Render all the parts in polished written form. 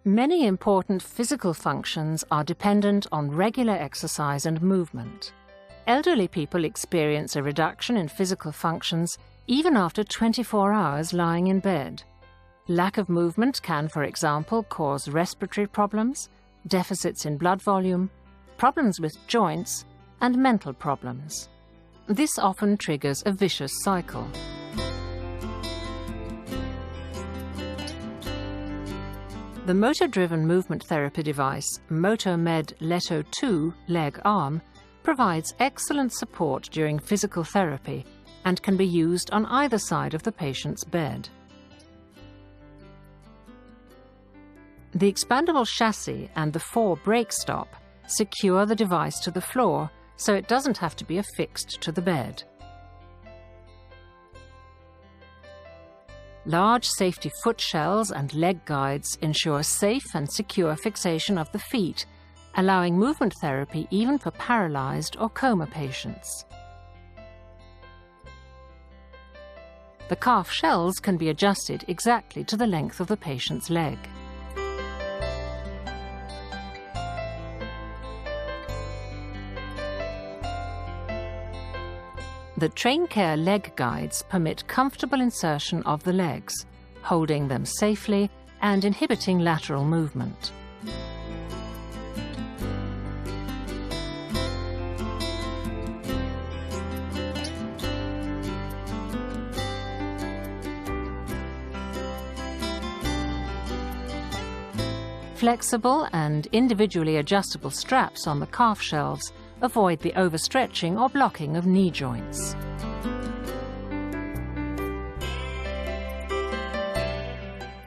Many important physical functions are dependent on regular exercise and movement. Elderly people experience a reduction in physical functions even after 24 hours lying in bed. Lack of movement can, for example, cause respiratory problems, deficits in blood volume, problems with joints, and mental problems. This often triggers a vicious cycle. The motor-driven movement therapy device, Motomed Letto2 leg-arm, provides excellent support during physical therapy and can be used on either side of the patient's bed. The expandable chassis and the Voor brake stop secure the device to the floor so it doesn't have to be affixed to the bed. Large safety foot shells and leg guides ensure safe and secure fixation of the feet, allowing movement therapy even for paralyzed or coma patients. The calf shells can be adjusted exactly to the length of the patient's leg. The TrainCare leg guides permit comfortable insertion of the legs, holding them safely and inhibiting lateral movement. Flexible and individually adjustable straps on the calf shelves avoid the overstretching or blocking of knee joints.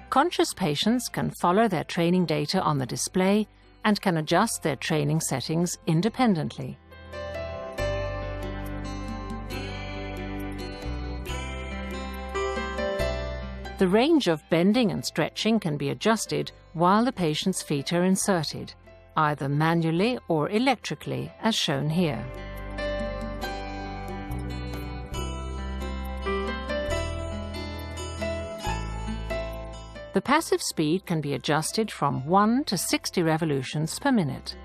Conscious patients can follow their training data on the display and can adjust their training settings independently. The range of bending and stretching can be adjusted while the patient's feet are inserted, either manually or electrically, as shown here. The passive speed can be adjusted from 1 to 60 revolutions per minute.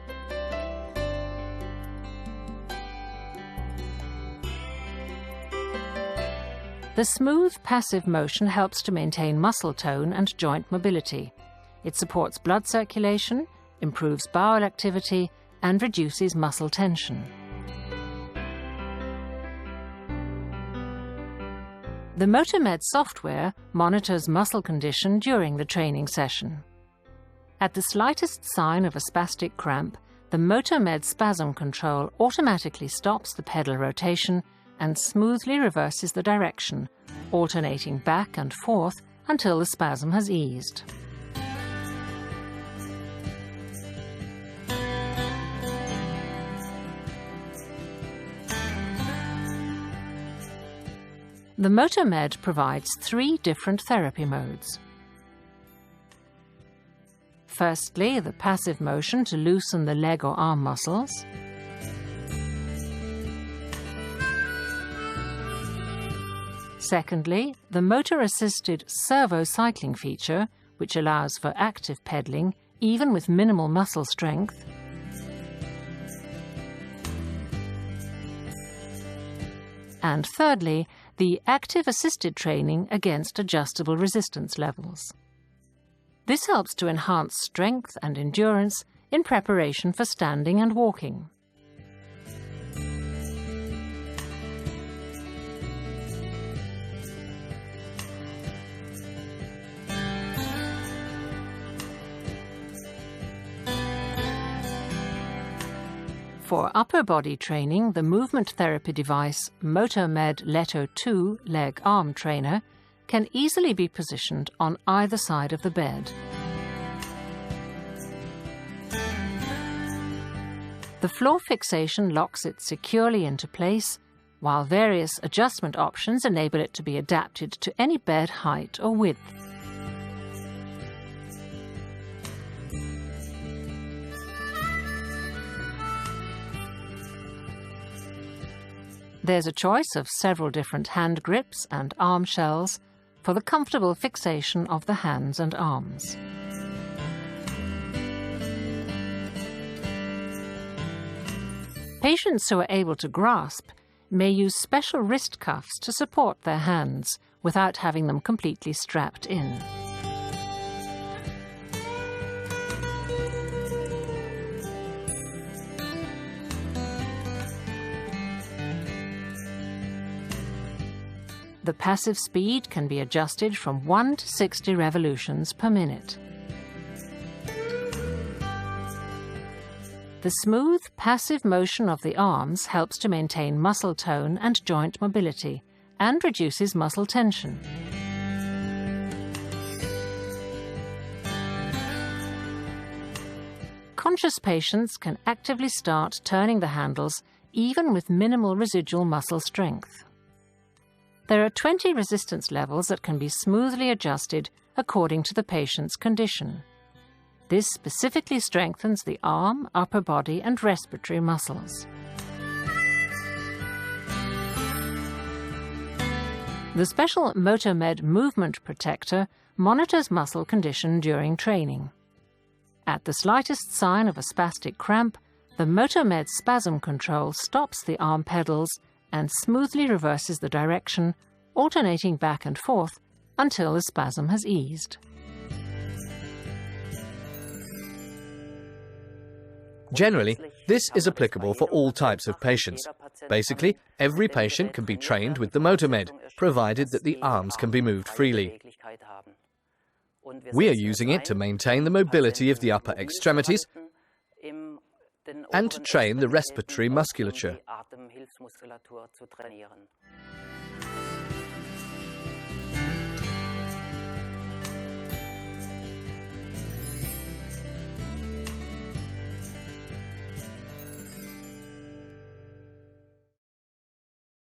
The smooth passive motion helps to maintain muscle tone and joint mobility. It supports blood circulation, improves bowel activity, and reduces muscle tension. The Motomed software monitors muscle condition during the training session. At the slightest sign of a spastic cramp, the Motomed spasm control automatically stops the pedal rotation and smoothly reverses the direction, alternating back and forth until the spasm has eased. The Motomed provides 3 different therapy modes. Firstly, the passive motion to loosen the leg or arm muscles. Secondly, the motor-assisted servo-cycling feature, which allows for active pedaling even with minimal muscle strength. And thirdly, the active assisted training against adjustable resistance levels. This helps to enhance strength and endurance in preparation for standing and walking. For upper body training, the movement therapy device Motomed Letto2 leg-arm trainer can easily be positioned on either side of the bed. The floor fixation locks it securely into place, while various adjustment options enable it to be adapted to any bed height or width. There's a choice of several different hand grips and arm shells for the comfortable fixation of the hands and arms. Patients who are able to grasp may use special wrist cuffs to support their hands without having them completely strapped in. The passive speed can be adjusted from 1 to 60 revolutions per minute. The smooth, passive motion of the arms helps to maintain muscle tone and joint mobility and reduces muscle tension. Conscious patients can actively start turning the handles even with minimal residual muscle strength. There are 20 resistance levels that can be smoothly adjusted according to the patient's condition. This specifically strengthens the arm, upper body and respiratory muscles. The special Motomed movement protector monitors muscle condition during training. At the slightest sign of a spastic cramp, the Motomed spasm control stops the arm pedals and smoothly reverses the direction, alternating back and forth until the spasm has eased. Generally, this is applicable for all types of patients. Basically, every patient can be trained with the Motomed, provided that the arms can be moved freely. We are using it to maintain the mobility of the upper extremities and to train the respiratory musculature.